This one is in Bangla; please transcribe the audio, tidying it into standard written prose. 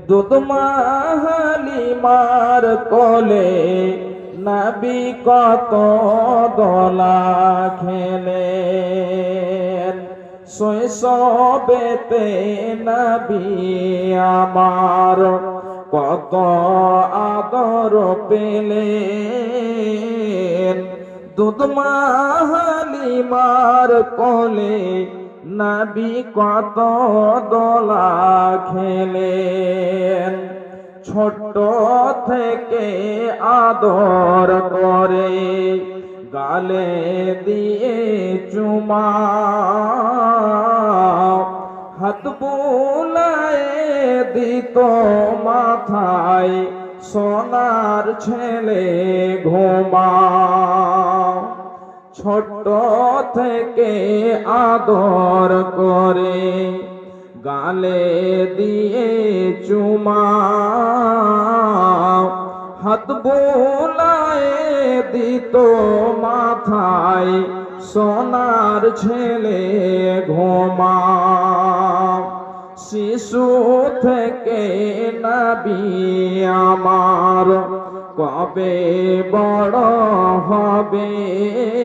দুধমা হালিমার কোলে নবী কত দোলা খেলেন। শৈশবেতে নবী আমার কত আদর পেলেন। দুধমা হালিমার কোলে নবী কত দোলা খেলেন। ছোট থেকে আদর করে গালে দিয়ে চুমা, হাত বুলায়ে দিত মাথায় সোনার ছেলে ঘুমা। ছোট থেকে আদর করে গালে দিয়ে চুমা, হাত বুলায়ে দিত মাথায় সোনার ছেলে ঘুমা। শিশু থেকে নবী আমার কবে বড় হবে।